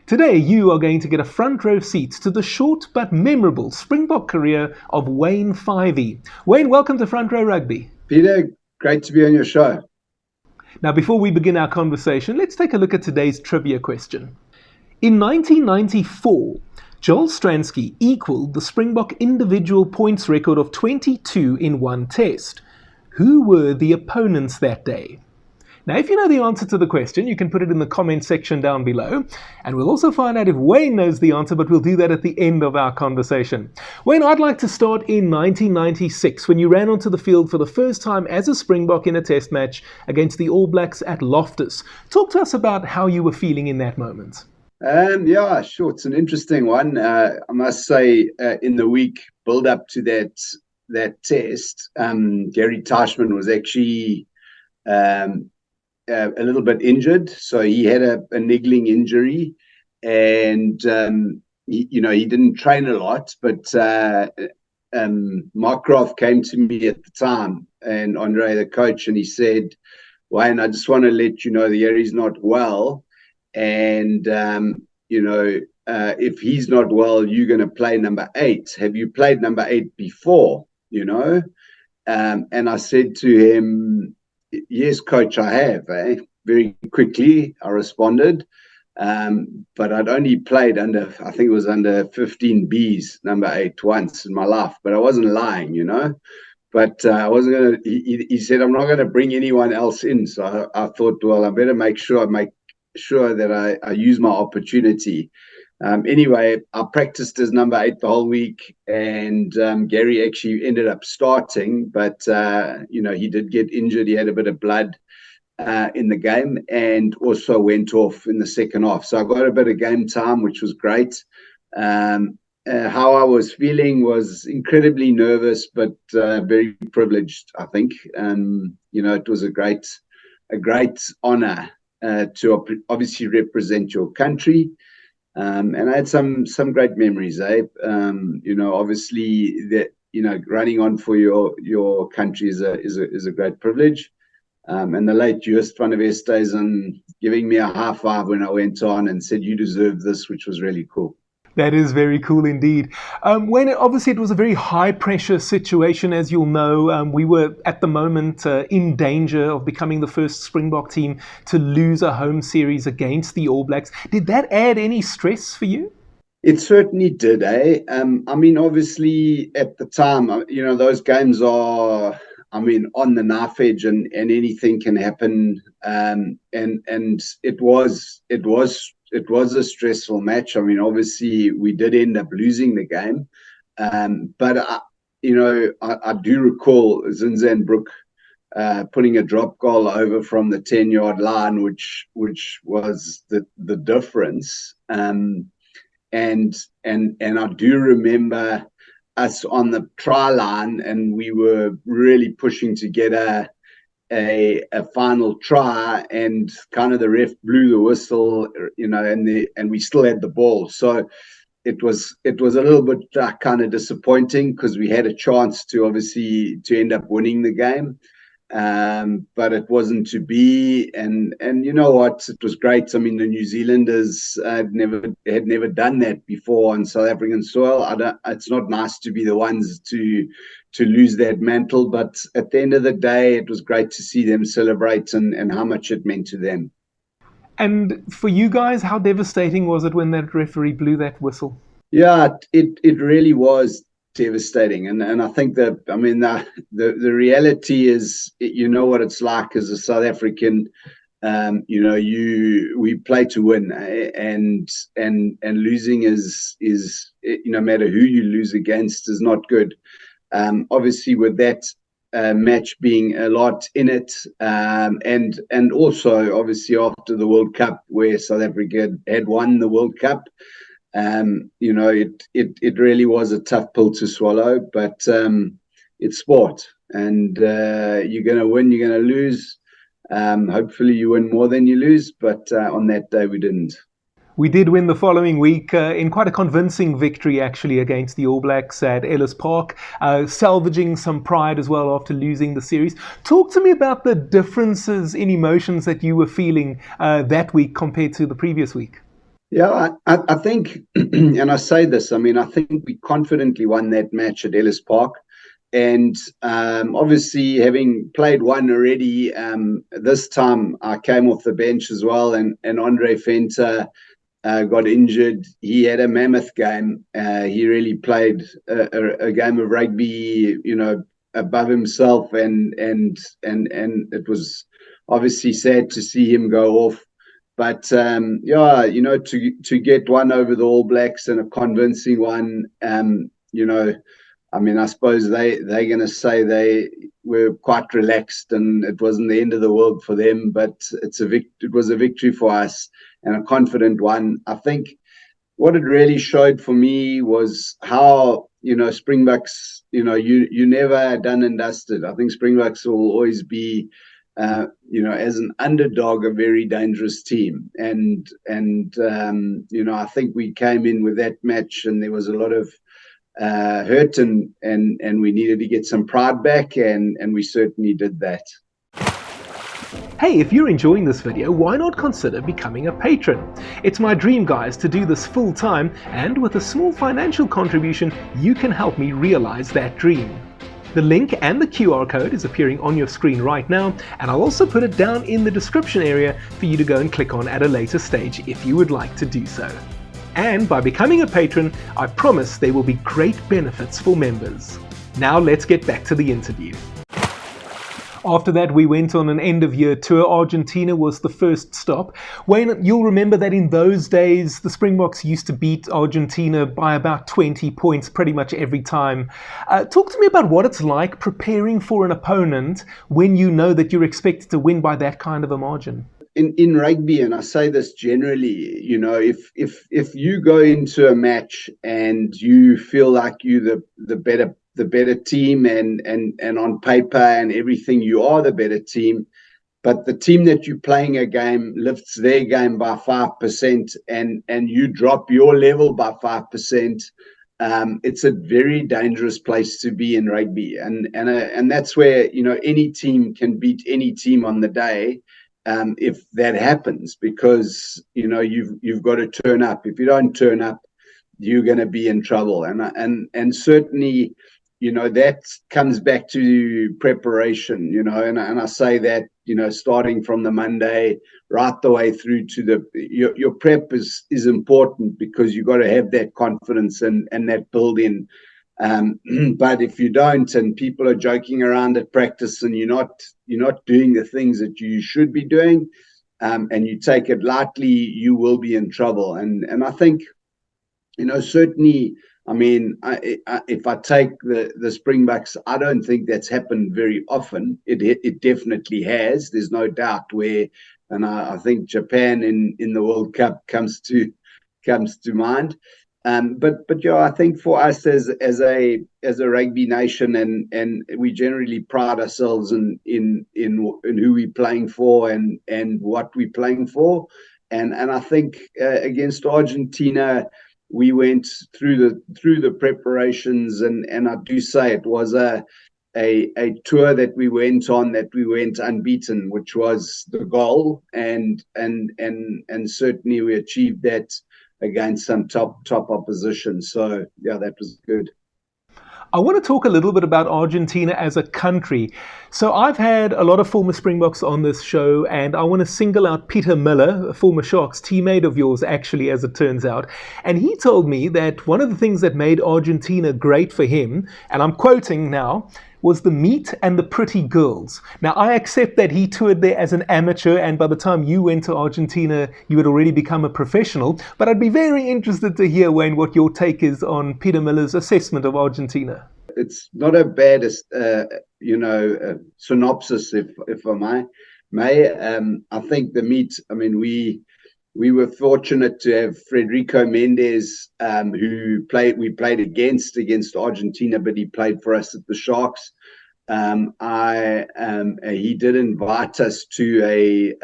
Today, you are going to get a front row seat to the short but memorable Springbok career of Wayne Fyvie. Wayne, welcome to Front Row Rugby. Peter, great to be on your show. Now, before we begin our conversation, let's take a look at today's trivia question. In 1994, Joel Stransky equalled the Springbok individual points record of 22 in one test. Who were the opponents that day? Now, if you know the answer to the question, you can put it in the comment section down below. And we'll also find out if Wayne knows the answer, but we'll do that at the end of our conversation. Wayne, I'd like to start in 1996, when you ran onto the field for the first time as a Springbok in a test match against the All Blacks at Loftus. Talk to us about how you were feeling in that moment. Yeah, sure. It's an interesting one. I must say, in the week build up to that test, Gary Teichmann was actually a little bit injured, so he had a niggling injury, and he didn't train a lot. But Markgraaff came to me at the time, and Andre, the coach, and he said, "Wayne, I just want to let you know the Gary's not well, and if he's not well, you're going to play number 8. Have you played number 8 before?" And I said to him, "Yes, coach, I have." Very quickly, I responded. But I'd only played under 15Bs, number 8, once in my life. But I wasn't lying, But I wasn't going to. He said, "I'm not going to bring anyone else in." So I thought, well, I better make sure that I use my opportunity. Anyway, I practiced as number 8 the whole week, and Gary actually ended up starting, but he did get injured. He had a bit of blood in the game, and also went off in the second half. So I got a bit of game time, which was great. How I was feeling was incredibly nervous, but very privileged, I think. It was a great honor to obviously represent your country. And I had some great memories, obviously that, running on for your country is a great privilege. And the late Joost van der Westhuizen giving me a high five when I went on and said, "You deserve this," which was really cool. That is very cool indeed. Wayne, obviously it was a very high-pressure situation, as you'll know. We were, at the moment, in danger of becoming the first Springbok team to lose a home series against the All Blacks. Did that add any stress for you? It certainly did, obviously, at the time, those games are, on the knife edge, and anything can happen. And it was a stressful match. Obviously, we did end up losing the game. But I do recall Zinzan Brook putting a drop goal over from the 10-yard line, which was the difference. And I do remember us on the try line, and we were really pushing to get a final try, and kind of the ref blew the whistle, and we still had the ball. So it was a little bit kind of disappointing, because we had a chance to end up winning the game. But it wasn't to be, and you know what, it was great. The New Zealanders had never done that before on South African soil. It's not nice to be the ones to lose that mantle, but at the end of the day, it was great to see them celebrate and how much it meant to them. And for you guys, how devastating was it when that referee blew that whistle? Yeah, it really was devastating, and I think that the reality is, what it's like as a South African. We play to win, and losing is no matter who you lose against is not good. Obviously, with that match being a lot in it, and also obviously after the World Cup, where South Africa had won the World Cup. It really was a tough pill to swallow, but it's sport, and you're going to win, you're going to lose. Hopefully you win more than you lose, but on that day we didn't. We did win the following week in quite a convincing victory, actually, against the All Blacks at Ellis Park, salvaging some pride as well after losing the series. Talk to me about the differences in emotions that you were feeling that week compared to the previous week. Yeah, I think, and I say this, I mean, I think we confidently won that match at Ellis Park. And obviously, having played one already, this time I came off the bench as well, and Andre Fenter got injured. He had a mammoth game. He really played a game of rugby, above himself, and it was obviously sad to see him go off. But yeah, to get one over the All Blacks and a convincing one, I mean, I suppose they're going to say they were quite relaxed and it wasn't the end of the world for them, but it was a victory for us and a confident one. I think what it really showed for me was how Springboks, you never done and dusted. I think Springboks will always be, as an underdog, a very dangerous team. And I think we came in with that match, and there was a lot of hurt, and we needed to get some pride back, and we certainly did that. Hey, if you're enjoying this video, why not consider becoming a patron? It's my dream, guys, to do this full time, and with a small financial contribution, you can help me realize that dream. The link and the QR code is appearing on your screen right now, and I'll also put it down in the description area for you to go and click on at a later stage if you would like to do so. And by becoming a patron, I promise there will be great benefits for members. Now let's get back to the interview. After that, we went on an end-of-year tour. Argentina was the first stop. Wayne, you'll remember that in those days, the Springboks used to beat Argentina by about 20 points pretty much every time. Talk to me about what it's like preparing for an opponent when you know that you're expected to win by that kind of a margin. In rugby, and I say this generally, if you go into a match and you feel like you're the better team, and on paper and everything you are the better team, but the team that you're playing a game lifts their game by 5%, and you drop your level by 5%, it's a very dangerous place to be in rugby, and that's where any team can beat any team on the day. If that happens, because you've got to turn up. If you don't turn up, you're going to be in trouble. And certainly, that comes back to preparation. And I say that starting from the Monday right the way through to your prep is important, because you've got to have that confidence and that build in. But if you don't, and people are joking around at practice, and you're not doing the things that you should be doing, and you take it lightly, you will be in trouble. And I think, certainly, I mean, if I take the Springboks, I don't think that's happened very often. It definitely has. There's no doubt. And I think Japan in the World Cup comes to mind. But yeah, I think for us as a rugby nation, and we generally pride ourselves in who we're playing for and what we're playing for, and I think against Argentina, we went through the preparations, and I do say it was a tour that we went on, that we went unbeaten, which was the goal, and certainly we achieved that against some top opposition. So yeah, that was good. I want to talk a little bit about Argentina as a country. So I've had a lot of former Springboks on this show, and I want to single out Peter Miller, a former Sharks teammate of yours, actually, as it turns out. And he told me that one of the things that made Argentina great for him, and I'm quoting now, was the meat and the pretty girls. Now, I accept that he toured there as an amateur, and by the time you went to Argentina, you had already become a professional. But I'd be very interested to hear, Wayne, what your take is on Peter Miller's assessment of Argentina. It's not a bad, synopsis, if I may. I think the meat, I mean, we were fortunate to have Frederico Mendes, who we played against Argentina, but he played for us at the Sharks. He did invite us to a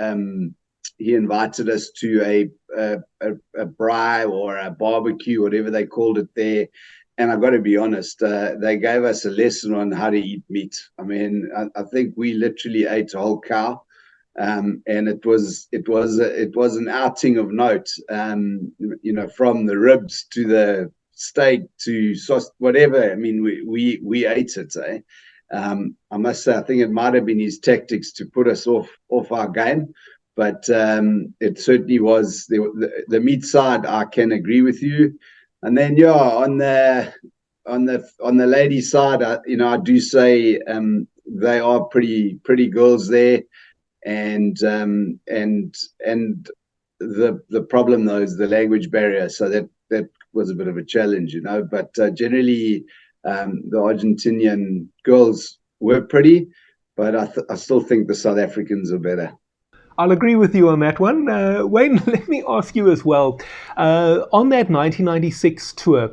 braai or a barbecue, whatever they called it there. And I've got to be honest, they gave us a lesson on how to eat meat. I mean, I think we literally ate a whole cow. And it was an outing of note. From the ribs to the steak to sauce, whatever. I mean, we ate it. I must say, I think it might have been his tactics to put us off our game, but it certainly was the meat side. I can agree with you, and then on the ladies' side, I do say they are pretty girls there, and the problem though is the language barrier. So that was a bit of a challenge, But generally, the Argentinian girls were pretty, but I still think the South Africans are better. I'll agree with you on that one. Wayne, let me ask you as well. On that 1996 tour,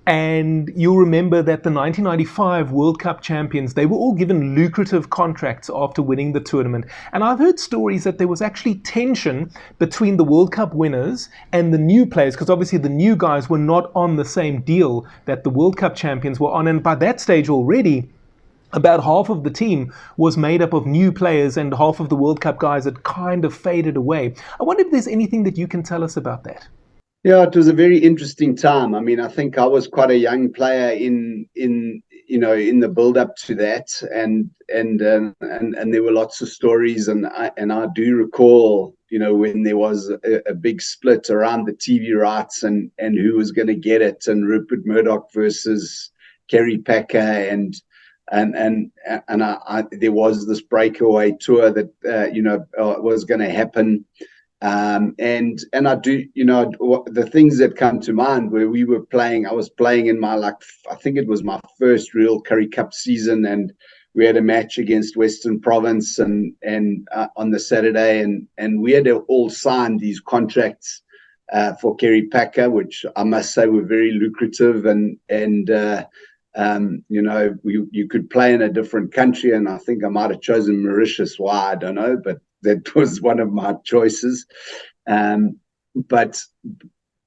and you'll remember that the 1995 World Cup champions, they were all given lucrative contracts after winning the tournament. And I've heard stories that there was actually tension between the World Cup winners and the new players, because obviously the new guys were not on the same deal that the World Cup champions were on. And by that stage already, about half of the team was made up of new players and half of the World Cup guys had kind of faded away. I wonder if there's anything that you can tell us about that. Yeah, it was a very interesting time. I mean, I think I was quite a young player in the build up to that, and there were lots of stories, and I do recall, when there was a big split around the TV rights and who was going to get it, and Rupert Murdoch versus Kerry Packer, and there was this breakaway tour that was going to happen. And I do, the things that come to mind where we were playing, I was playing in I think it was my first real Currie Cup season, and we had a match against Western Province and on the Saturday, and we had all signed these contracts for Kerry Packer, which I must say were very lucrative, and you could play in a different country, and I think I might have chosen Mauritius. Why, I don't know, but that was one of my choices. But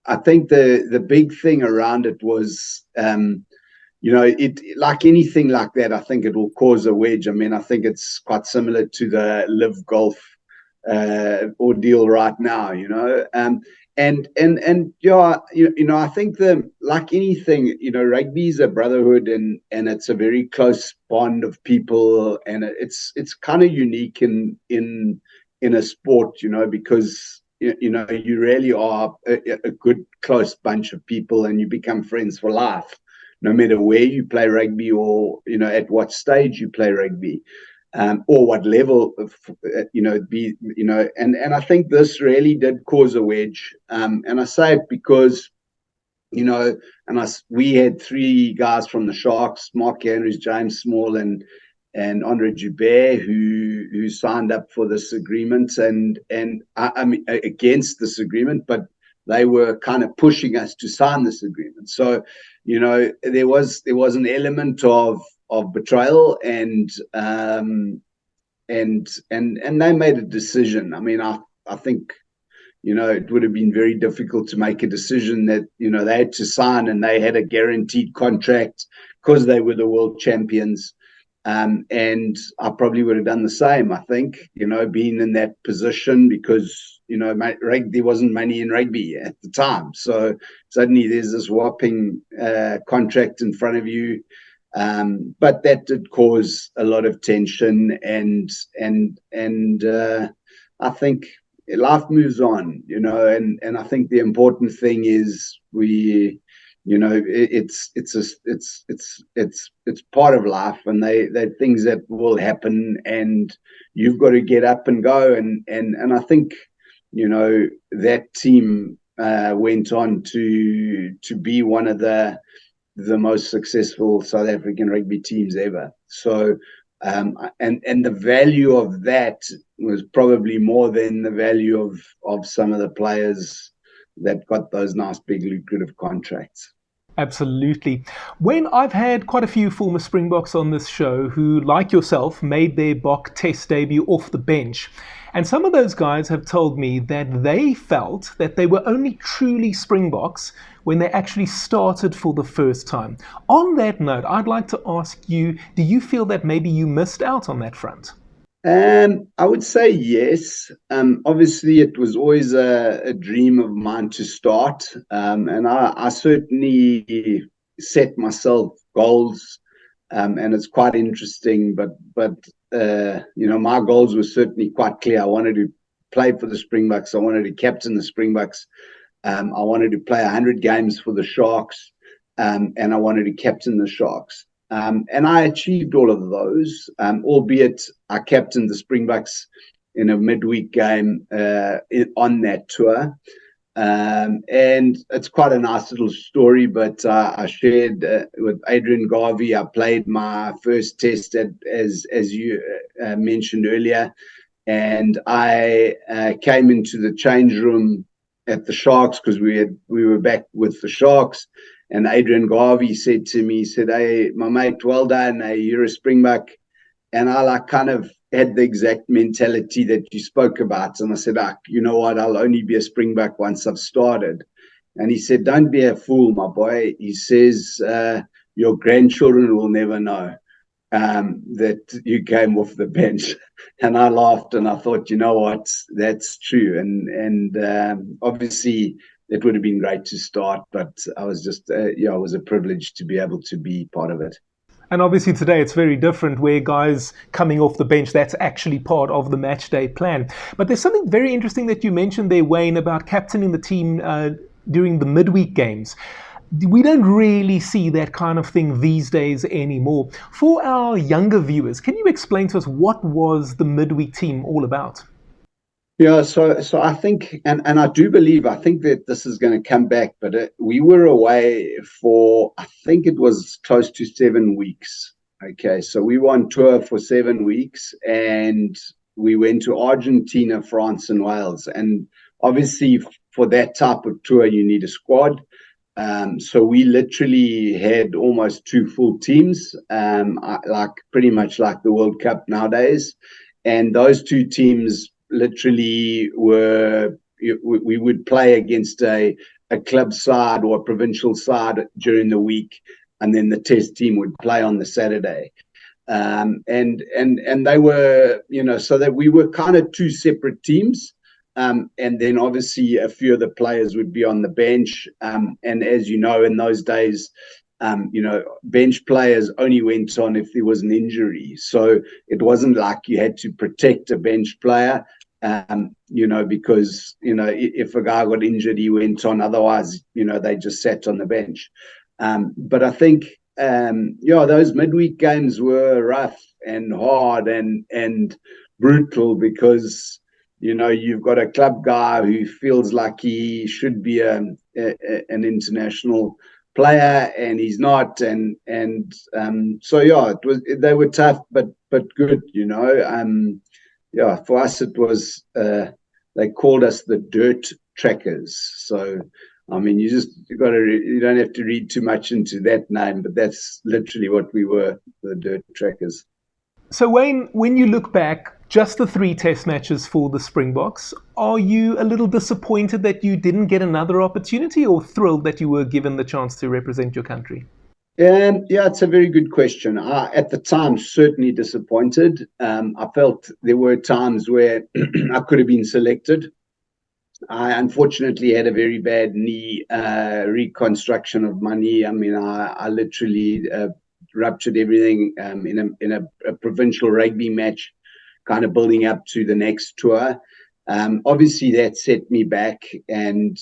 I think the big thing around it was, it, like anything like that, I think it will cause a wedge. I mean, I think it's quite similar to the Live Golf ordeal right now, And I think like anything, rugby is a brotherhood, and it's a very close bond of people, and it's kind of unique in a sport, because you really are a good close bunch of people, and you become friends for life, no matter where you play rugby or at what stage you play rugby. Or what level of, and I think this really did cause a wedge. And I say it because, we had three guys from the Sharks, Mark Andrews, James Small, and Andre Joubert, who signed up for this agreement, and I mean against this agreement, but they were kind of pushing us to sign this agreement. So, there was an element of betrayal, and they made a decision. I mean, I think, it would have been very difficult to make a decision that, they had to sign, and they had a guaranteed contract because they were the world champions. And I probably would have done the same, I think, being in that position, because, there wasn't money in rugby at the time. So suddenly there's this whopping contract in front of you. But that did cause a lot of tension, and I think life moves on, and I think the important thing is it's part of life, and they're things that will happen, and you've got to get up and go, and I think that team went on to be one of the most successful South African rugby teams ever. So, and the value of that was probably more than the value of some of the players that got those nice big lucrative contracts. Absolutely. When I've had quite a few former Springboks on this show who, like yourself, made their Bok Test debut off the bench. And some of those guys have told me that they felt that they were only truly Springboks when they actually started for the first time. On that note, I'd like to ask you, do you feel that maybe you missed out on that front? I would say yes. Obviously, it was always a dream of mine to start, and I certainly set myself goals, and it's quite interesting. But my goals were certainly quite clear. I wanted to play for the Springboks. I wanted to captain the Springboks. I wanted to play 100 games for the Sharks, and I wanted to captain the Sharks. And I achieved all of those, albeit I captained the Springboks in a midweek game on that tour. And it's quite a nice little story, but I shared with Adrian Garvey. I played my first test as you mentioned earlier, and I came into the change room at the Sharks because we were back with the Sharks. And Adrian Garvey said to me, he said, "Hey, my mate, well done. Hey, you're a Springbok." And I kind of had the exact mentality that you spoke about. And I said, you know what? I'll only be a Springbok once I've started. And he said, "Don't be a fool, my boy." He says, "Your grandchildren will never know that you came off the bench." And I laughed and I thought, you know what? That's true. And obviously, it would have been great to start, but I was just, it was a privilege to be able to be part of it. And obviously today it's very different where guys coming off the bench, that's actually part of the match day plan. But there's something very interesting that you mentioned there, Wayne, about captaining the team during the midweek games. We don't really see that kind of thing these days anymore. For our younger viewers, can you explain to us what was the midweek team all about? Yeah, so I think, and I do believe, I think that this is going to come back, but we were away for, I think it was close to 7 weeks. Okay, so we were on tour for 7 weeks, and we went to Argentina, France, and Wales. And obviously, for that type of tour, you need a squad. So we literally had almost 2 full teams, like pretty much like the World Cup nowadays. And those 2 teams literally we would play against a club side or a provincial side during the week, and then the test team would play on the Saturday. And they were, so that we were kind of 2 separate teams. And then obviously a few of the players would be on the bench. And as you know, in those days, bench players only went on if there was an injury. So it wasn't like you had to protect a bench player, because, if a guy got injured, he went on. Otherwise, they just sat on the bench. But I think, those midweek games were rough and hard and brutal because, you've got a club guy who feels like he should be an international player and he's not, and they were tough but good. For us it was they called us the dirt trackers. So I mean, you don't have to read too much into that name, but that's literally what we were, the dirt trackers. So Wayne, when you look back, just the 3 test matches for the Springboks, are you a little disappointed that you didn't get another opportunity, or thrilled that you were given the chance to represent your country? It's a very good question. At the time, certainly disappointed. I felt there were times where I could have been selected. I unfortunately had a very bad knee reconstruction of my knee. I mean, I literally ruptured everything in a provincial rugby match, kind of building up to the next tour. Obviously, that set me back, and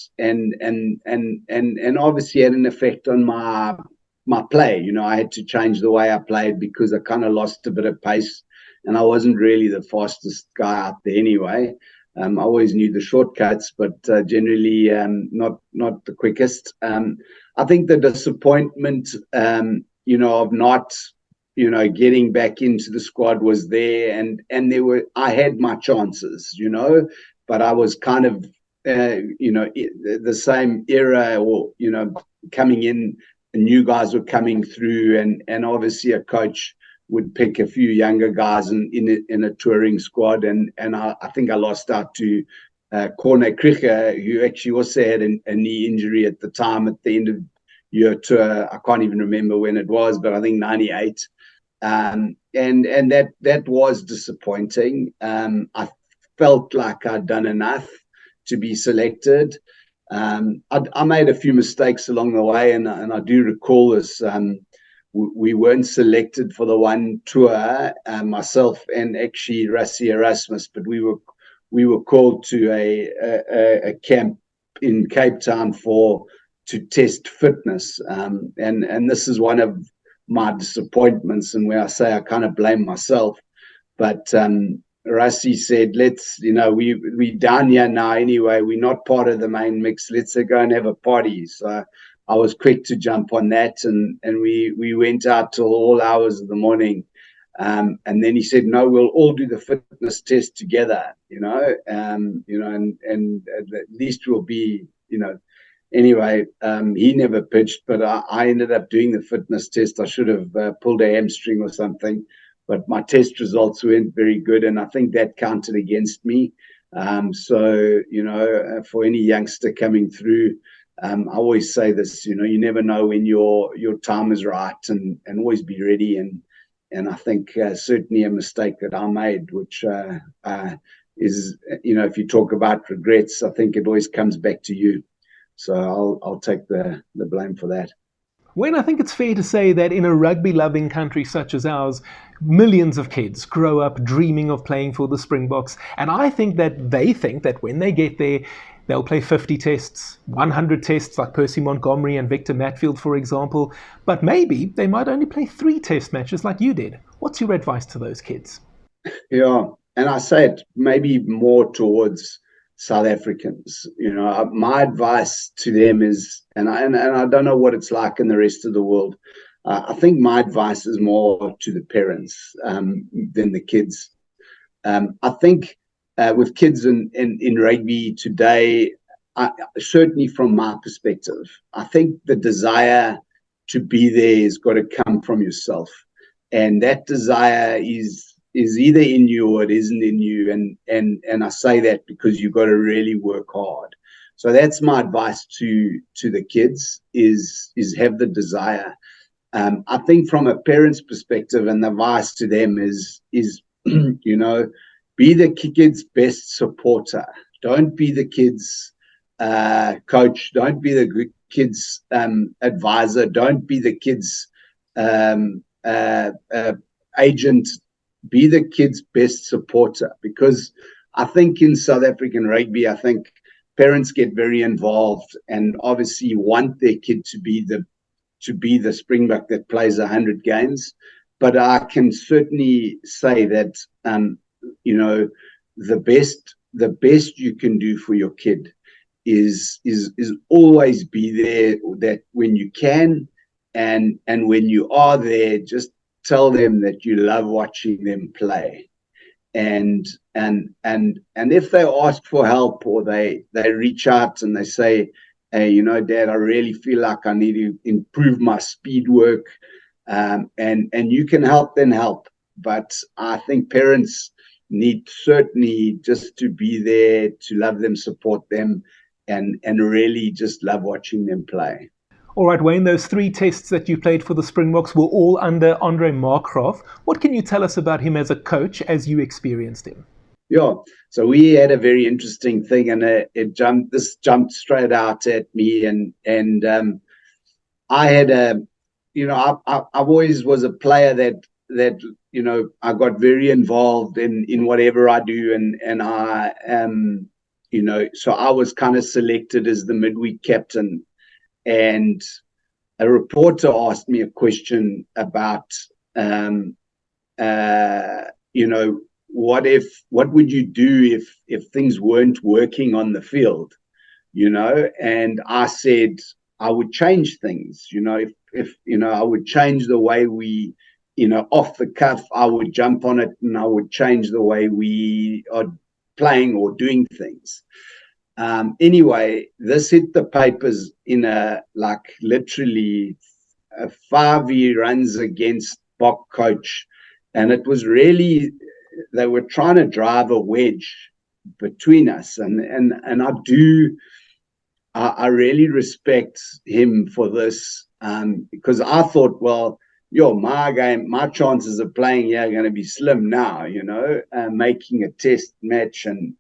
obviously had an effect on my play. I had to change the way I played because I kind of lost a bit of pace, and I wasn't really the fastest guy out there anyway. I always knew the shortcuts, but generally not the quickest. I think the disappointment, of not, getting back into the squad was there, and I had my chances, but I was kind of, the same era, or coming in, and new guys were coming through, and obviously a coach would pick a few younger guys in a touring squad, and I think I lost out to Corne, Krige, who actually also had a knee injury at the time at the end of year tour. I can't even remember when it was, but I think 98. And that was disappointing. I felt like I'd done enough to be selected. I made a few mistakes along the way, and I do recall this. We weren't selected for the one tour, myself and actually Rassie Erasmus, but we were called to a camp in Cape Town to test fitness, and this is one of my disappointments, and where I say I kind of blame myself. But Rassie said, let's, we down here now anyway, we're not part of the main mix, let's go and have a party. So I was quick to jump on that, and we went out till all hours of the morning. And then he said, no, we'll all do the fitness test together, and at least we'll be, Anyway, he never pitched, but I ended up doing the fitness test. I should have pulled a hamstring or something, but my test results weren't very good, and I think that counted against me. So, for any youngster coming through, I always say this, you never know when your time is right, and always be ready. And I think certainly a mistake that I made, which is, if you talk about regrets, I think it always comes back to you. So I'll take the blame for that. Wayne, I think it's fair to say that in a rugby-loving country such as ours, millions of kids grow up dreaming of playing for the Springboks. And I think that they think that when they get there, they'll play 50 tests, 100 tests like Percy Montgomery and Victor Matfield, for example. But maybe they might only play 3 test matches like you did. What's your advice to those kids? Yeah, and I say it maybe more towards South Africans. My advice to them is, and I don't know what it's like in the rest of the world. I think my advice is more to the parents than the kids. I think with kids in rugby today, certainly from my perspective, I think the desire to be there has got to come from yourself, and that desire is either in you or it isn't in you. And I say that because you've got to really work hard. So that's my advice to the kids is have the desire. I think from a parent's perspective, and the advice to them is be the kid's best supporter. Don't be the kid's coach. Don't be the kid's advisor. Don't be the kid's agent. Be the kid's best supporter, because I think in South African rugby, I think parents get very involved and obviously want their kid to be the Springbok that plays 100 games. But I can certainly say that the best you can do for your kid is always be there, that when you can, and when you are there, just tell them that you love watching them play, and if they ask for help, or they reach out and they say, hey, Dad, I really feel like I need to improve my speed work, and you can help, then help. But I think parents need certainly just to be there, to love them, support them, and really just love watching them play. All right, Wayne, those 3 tests that you played for the Springboks were all under Andre Markgraaff. What can you tell us about him as a coach, as you experienced him? Yeah, so we had a very interesting thing, and it jumped straight out at me, and I had I always was a player that I got very involved in whatever I do, and I so I was kind of selected as the midweek captain. And a reporter asked me a question about, what would you do if things weren't working on the field, And I said I would change things, if I would change the way we, off the cuff, I would jump on it, and I would change the way we are playing or doing things. Anyway, this hit the papers in literally a Fyvie runs against Bok coach, and it was really, they were trying to drive a wedge between us, and I really respect him for this, because I thought, well, my chances of playing here are going to be slim now, making a test match and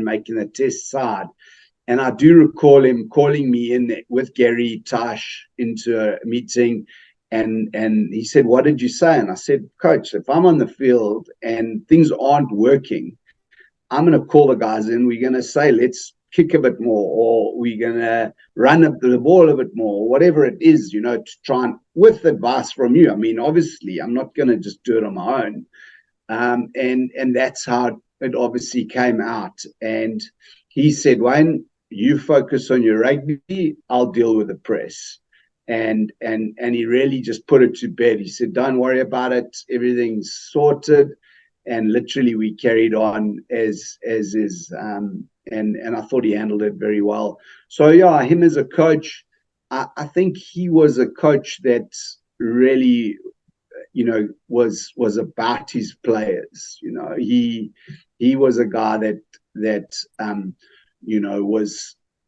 making a test side. And I do recall him calling me in with Gary Tash into a meeting, and he said, "What did you say?" And I said, "Coach, if I'm on the field and things aren't working, I'm going to call the guys in. We're going to say, let's kick a bit more, or we're going to run up the ball a bit more, or whatever it is, to try and, with advice from you. I mean, obviously, I'm not going to just do it on my own." And that's how it obviously came out. And he said, "Wayne, you focus on your rugby, I'll deal with the press." And he really just put it to bed. He said, "Don't worry about it. Everything's sorted." And literally we carried on as is. And I thought he handled it very well. So yeah, him as a coach, I think he was a coach that really, was about his players. He was a guy that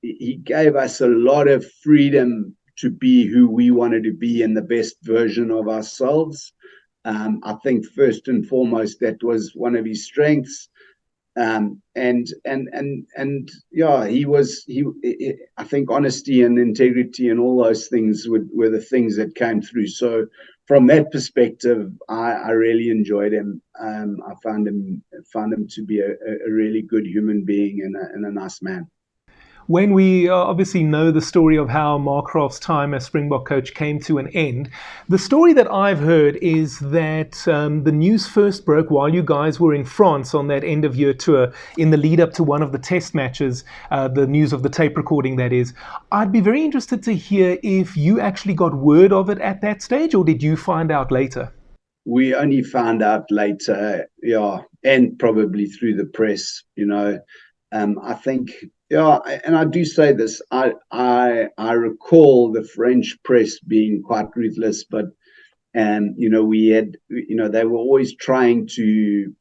he gave us a lot of freedom to be who we wanted to be and the best version of ourselves. I think first and foremost, that was one of his strengths. I think honesty and integrity and all those things were the things that came through. So from that perspective, I really enjoyed him. I found him to be a really good human being and a nice man. When we obviously know the story of how Markgraaff's time as Springbok coach came to an end, the story that I've heard is that the news first broke while you guys were in France on that end-of-year tour in the lead-up to one of the test matches, the news of the tape recording, that is. I'd be very interested to hear if you actually got word of it at that stage, or did you find out later? We only found out later, and probably through the press, I think... Yeah, and I do say this. I recall the French press being quite ruthless, but we had, they were always trying to,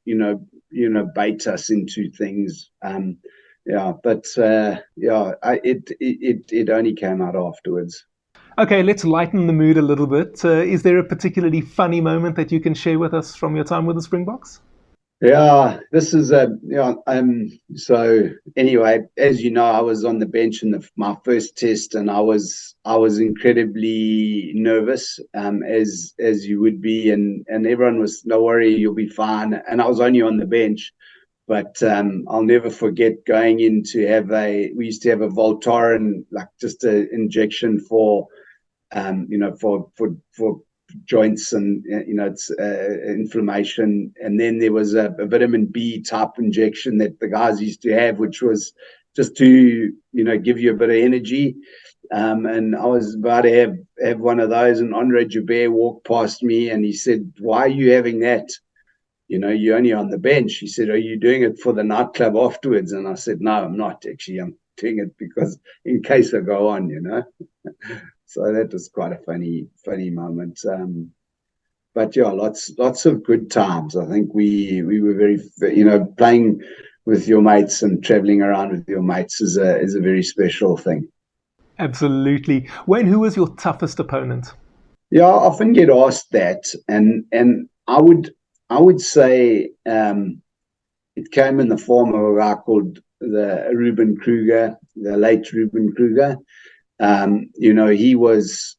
bait us into things. It only came out afterwards. Okay, let's lighten the mood a little bit. Is there a particularly funny moment that you can share with us from your time with the Springboks? Yeah, this is so anyway, as you know, I was on the bench in my first test, and I was incredibly nervous, as you would be, and everyone was, "No worry, you'll be fine." And I was only on the bench, but I'll never forget going in to we used to have a Voltaren, like just an injection for joints and it's inflammation, and then there was a vitamin B type injection that the guys used to have, which was just to give you a bit of energy, and I was about to have one of those, and Andre Joubert walked past me and he said, "Why are you having that? You're only on the bench." He said, "Are you doing it for the nightclub afterwards?" And I said, "No, I'm not actually. I'm doing it because in case I go on, So that was quite a funny moment. But yeah, lots of good times. I think we were very, playing with your mates and traveling around with your mates is a very special thing. Absolutely. Wayne, who was your toughest opponent? Yeah, I often get asked that, and I would say it came in the form of a guy called the Ruben Kruger, the late Ruben Kruger. He was,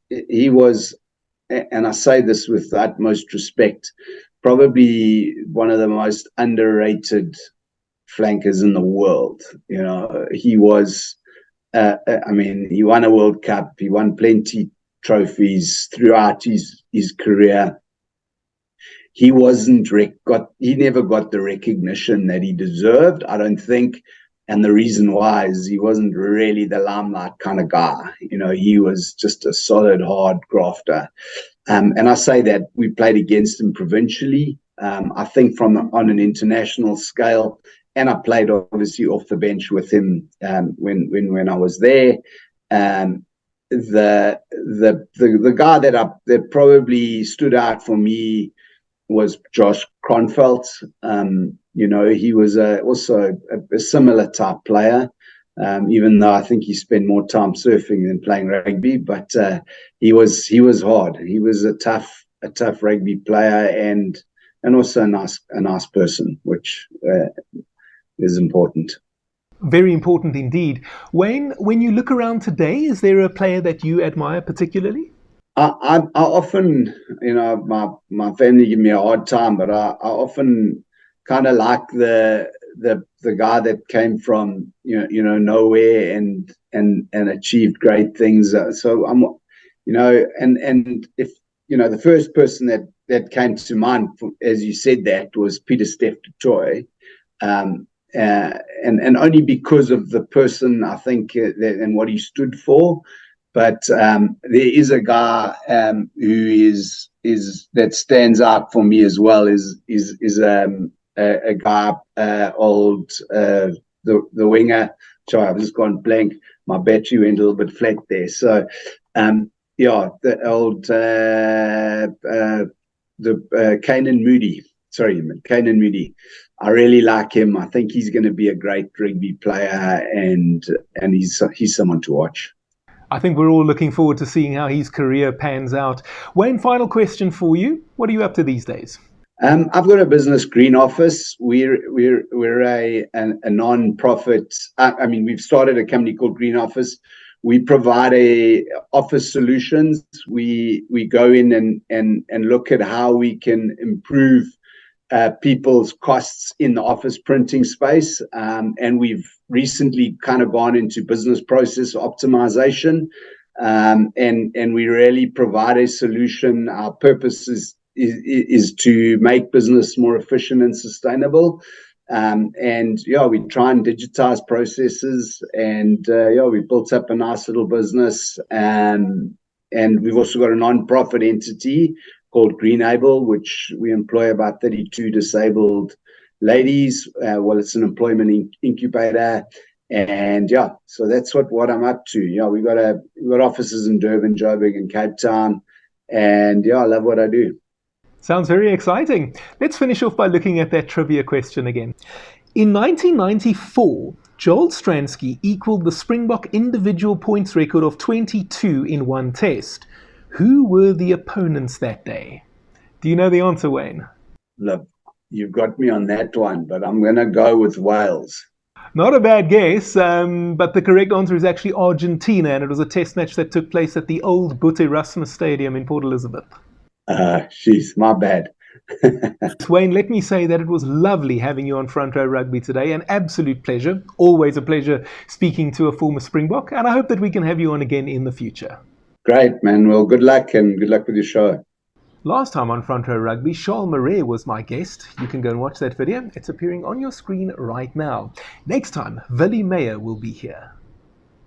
and I say this with the utmost respect, probably one of the most underrated flankers in the world. He was, he won a World Cup, he won plenty trophies throughout his career. He he never got the recognition that he deserved, I don't think. And the reason why is he wasn't really the limelight kind of guy. He was just a solid, hard grafter. And I say that we played against him provincially. I think on an international scale, and I played obviously off the bench with him when I was there. The guy that probably stood out for me was Josh Kronfeldt. He was also a similar type player, even though I think he spent more time surfing than playing rugby. But he was hard. He was a tough a tough rugby player and also a nice person, which is important. Very important indeed. Wayne, when you look around today, is there a player that you admire particularly? I often, my family give me a hard time, but I often kind of like the guy that came from nowhere and achieved great things. So I'm, and if the first person that came to mind, as you said, that was Peter Steph du Toit. And only because of the person, I think, and what he stood for. But there is a guy who is that stands out for me as well. Is a guy, old the winger. Sorry, I've just gone blank. My battery went a little bit flat there. So the old Canan Moody. Sorry, Canan Moody. I really like him. I think he's going to be a great rugby player, and he's someone to watch. I think we're all looking forward to seeing how his career pans out. Wayne, final question for you. What are you up to these days? I've got a business, Green Office. We're a non-profit. We've started a company called Green Office. We provide office solutions. We go in and look at how we can improve people's costs in the office printing space. And we've recently kind of gone into business process optimization. And we really provide a solution. Our purpose is to make business more efficient and sustainable. We try and digitize processes, and we built up a nice little business. And we've also got a non-profit entity called Greenable, which we employ about 32 disabled ladies. It's an employment incubator, and so that's what I'm up to. We've got offices in Durban, Joburg, and Cape Town, and I love what I do. Sounds very exciting. Let's finish off by looking at that trivia question again. In 1994, Joel Stransky equaled the Springbok individual points record of 22 in one test. Who were the opponents that day? Do you know the answer, Wayne? Look, you've got me on that one, but I'm going to go with Wales. Not a bad guess, but the correct answer is actually Argentina, and it was a test match that took place at the old Erasmus Stadium in Port Elizabeth. My bad. Wayne, let me say that it was lovely having you on Front Row Rugby today. An absolute pleasure. Always a pleasure speaking to a former Springbok, and I hope that we can have you on again in the future. Great, man. Well, good luck, and good luck with your show. Last time on Front Row Rugby, Charles Marais was my guest. You can go and watch that video. It's appearing on your screen right now. Next time, Willie Meyer will be here.